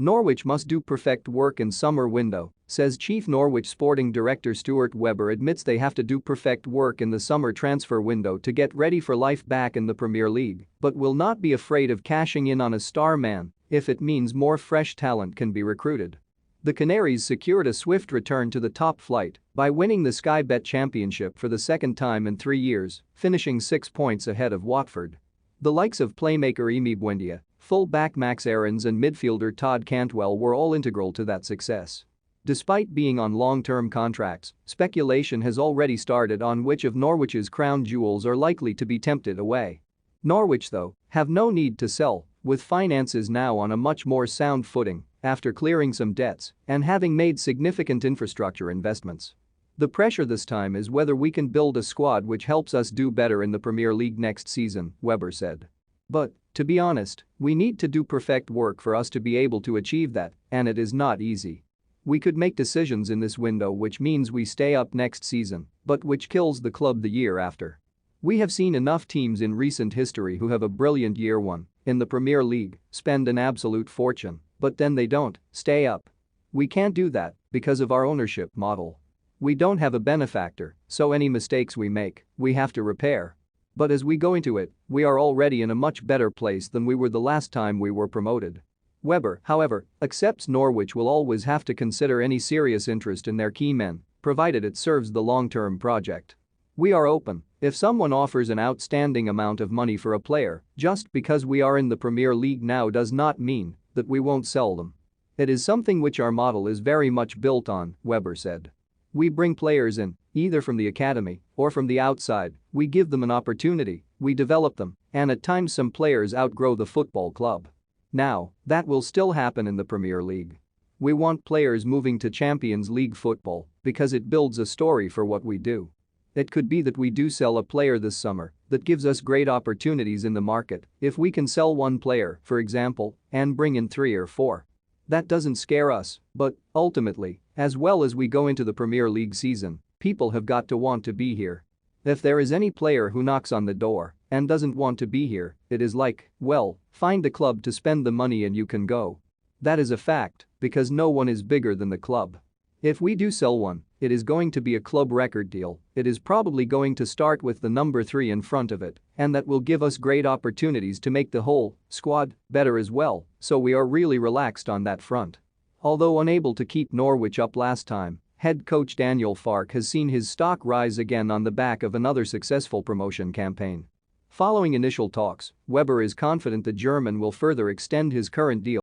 Norwich must do perfect work in summer window, says Chief Norwich Sporting Director Stuart Webber admits they have to do perfect work in the summer transfer window to get ready for life back in the Premier League, but will not be afraid of cashing in on a star man if it means more fresh talent can be recruited. The Canaries secured a swift return to the top flight by winning the Sky Bet Championship for the second time in 3 years, finishing 6 points ahead of Watford. The likes of playmaker Emi Buendia, full-back Max Aarons and midfielder Todd Cantwell were all integral to that success. Despite being on long-term contracts, speculation has already started on which of Norwich's crown jewels are likely to be tempted away. Norwich, though, have no need to sell, with finances now on a much more sound footing after clearing some debts and having made significant infrastructure investments. The pressure this time is whether we can build a squad which helps us do better in the Premier League next season, Webber said. But, to be honest, we need to do perfect work for us to be able to achieve that, and it is not easy. We could make decisions in this window which means we stay up next season, but which kills the club the year after. We have seen enough teams in recent history who have a brilliant year one in the Premier League, spend an absolute fortune, but then they don't stay up. We can't do that because of our ownership model. We don't have a benefactor, so any mistakes we make, we have to repair. But as we go into it, we are already in a much better place than we were the last time we were promoted. Webber, however, accepts Norwich will always have to consider any serious interest in their key men, provided it serves the long-term project. We are open if someone offers an outstanding amount of money for a player, just because we are in the Premier League now does not mean that we won't sell them. It is something which our model is very much built on, Webber said. We bring players in, either from the academy or from the outside, we give them an opportunity, we develop them, and at times some players outgrow the football club. Now, that will still happen in the Premier League. We want players moving to Champions League football because it builds a story for what we do. It could be that we do sell a player this summer that gives us great opportunities in the market if we can sell one player, for example, and bring in 3 or 4. That doesn't scare us, but, ultimately, as well as we go into the Premier League season, people have got to want to be here. If there is any player who knocks on the door and doesn't want to be here, it is like, well, find the club to spend the money and you can go. That is a fact, because no one is bigger than the club. If we do sell one, it is going to be a club record deal, it is probably going to start with the number 3 in front of it, and that will give us great opportunities to make the whole squad better as well, so we are really relaxed on that front. Although unable to keep Norwich up last time, head coach Daniel Farke has seen his stock rise again on the back of another successful promotion campaign. Following initial talks, Webber is confident the German will further extend his current deal